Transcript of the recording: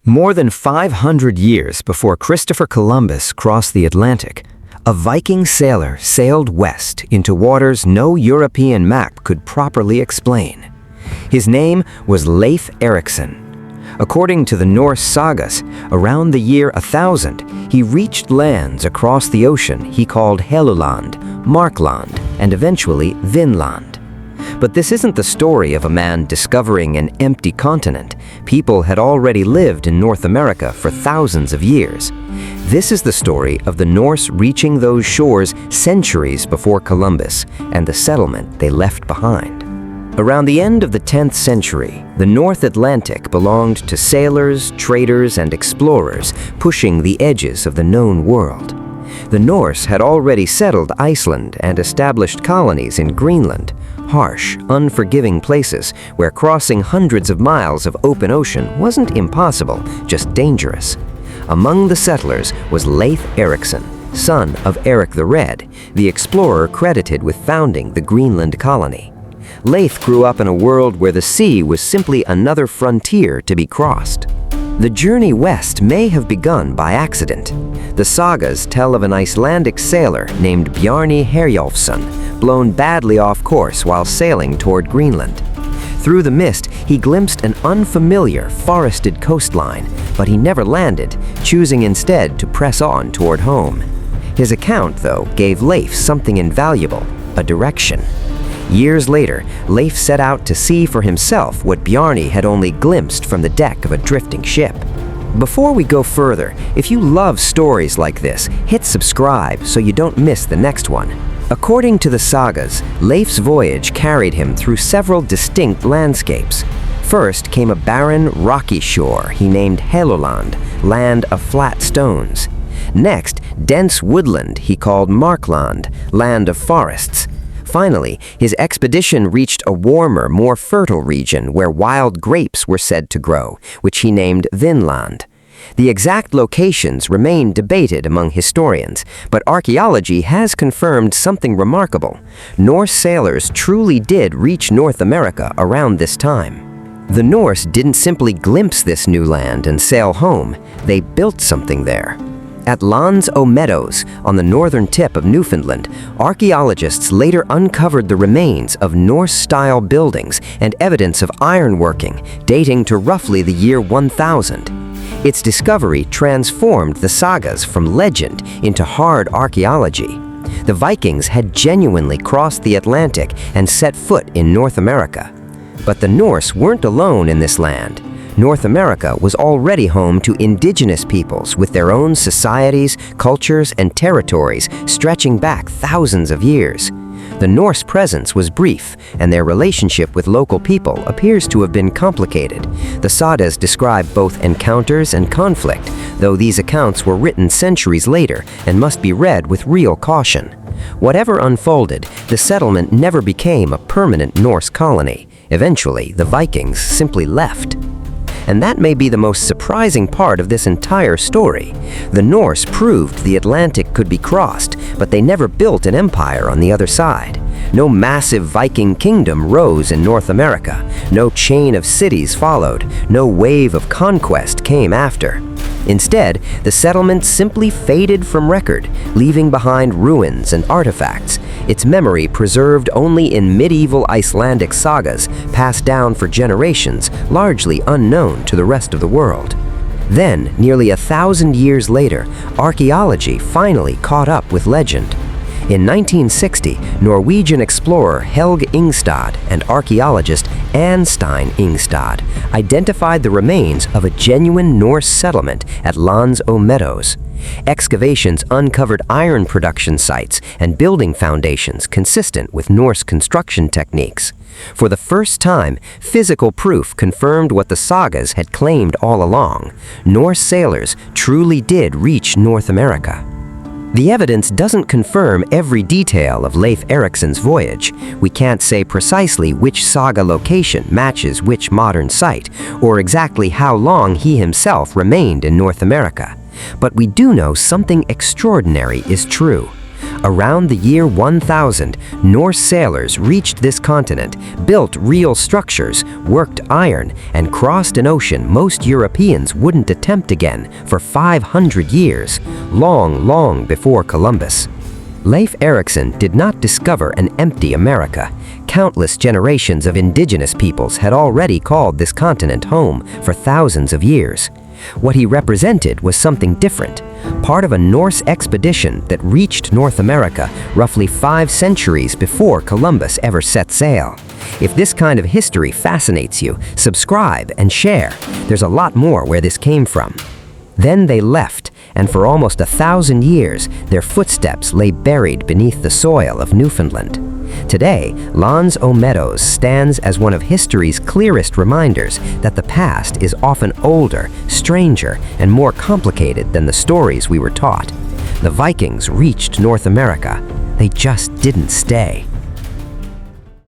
More than 500 years before Christopher Columbus crossed the Atlantic, a Viking sailor sailed west into waters no European map could properly explain. His name was Leif Erikson. According to the Norse sagas, around the year 1000, he reached lands across the ocean he called Helluland, Markland, and eventually Vinland. But this isn't the story of a man discovering an empty continent. People had already lived in North America for thousands of years. This is the story of the Norse reaching those shores centuries before Columbus and the settlement they left behind. Around the end of the 10th century, the North Atlantic belonged to sailors, traders, and explorers pushing the edges of the known world. The Norse had already settled Iceland and established colonies in Greenland, harsh, unforgiving places where crossing hundreds of miles of open ocean wasn't impossible, just dangerous. Among the settlers was Leif Erikson, son of Eric the Red, the explorer credited with founding the Greenland colony. Leif grew up in a world where the sea was simply another frontier to be crossed. The journey west may have begun by accident. The sagas tell of an Icelandic sailor named Bjarni Herjolfsson, blown badly off course while sailing toward Greenland. Through the mist, he glimpsed an unfamiliar, forested coastline, but he never landed, choosing instead to press on toward home. His account, though, gave Leif something invaluable, a direction. Years later, Leif set out to see for himself what Bjarni had only glimpsed from the deck of a drifting ship. Before we go further, if you love stories like this, hit subscribe so you don't miss the next one. According to the sagas, Leif's voyage carried him through several distinct landscapes. First came a barren, rocky shore he named Helluland, land of flat stones. Next, dense woodland he called Markland, land of forests. Finally, his expedition reached a warmer, more fertile region where wild grapes were said to grow, which he named Vinland. The exact locations remain debated among historians, but archaeology has confirmed something remarkable. Norse sailors truly did reach North America around this time. The Norse didn't simply glimpse this new land and sail home, they built something there. At Meadows, on the northern tip of Newfoundland, archaeologists later uncovered the remains of Norse-style buildings and evidence of ironworking dating to roughly the year 1000. Its discovery transformed the sagas from legend into hard archaeology. The Vikings had genuinely crossed the Atlantic and set foot in North America. But the Norse weren't alone in this land. North America was already home to indigenous peoples with their own societies, cultures, and territories stretching back thousands of years. The Norse presence was brief, and their relationship with local people appears to have been complicated. The sagas describe both encounters and conflict, though these accounts were written centuries later and must be read with real caution. Whatever unfolded, the settlement never became a permanent Norse colony. Eventually, the Vikings simply left. And that may be the most surprising part of this entire story. The Norse proved the Atlantic could be crossed, but they never built an empire on the other side. No massive Viking kingdom rose in North America. No chain of cities followed. No wave of conquest came after. Instead, the settlement simply faded from record, leaving behind ruins and artifacts, its memory preserved only in medieval Icelandic sagas passed down for generations, largely unknown to the rest of the world. Then, nearly 1,000 years later, archaeology finally caught up with legend. In 1960, Norwegian explorer Helge Ingstad and archaeologist Anstein Ingstad identified the remains of a genuine Norse settlement at Meadows. Excavations uncovered iron production sites and building foundations consistent with Norse construction techniques. For the first time, physical proof confirmed what the sagas had claimed all along. Norse sailors truly did reach North America. The evidence doesn't confirm every detail of Leif Erikson's voyage. We can't say precisely which saga location matches which modern site, or exactly how long he himself remained in North America. But we do know something extraordinary is true. Around the year 1000, Norse sailors reached this continent, built real structures, worked iron, and crossed an ocean most Europeans wouldn't attempt again for 500 years, long before Columbus. Leif Erikson did not discover an empty America. Countless generations of indigenous peoples had already called this continent home for thousands of years. What he represented was something different, part of a Norse expedition that reached North America roughly 5 centuries before Columbus ever set sail. If this kind of history fascinates you, subscribe and share. There's a lot more where this came from. Then they left, and for almost 1,000 years, their footsteps lay buried beneath the soil of Newfoundland. Today, Meadows stands as one of history's clearest reminders that the past is often older, stranger, and more complicated than the stories we were taught. The Vikings reached North America. They just didn't stay.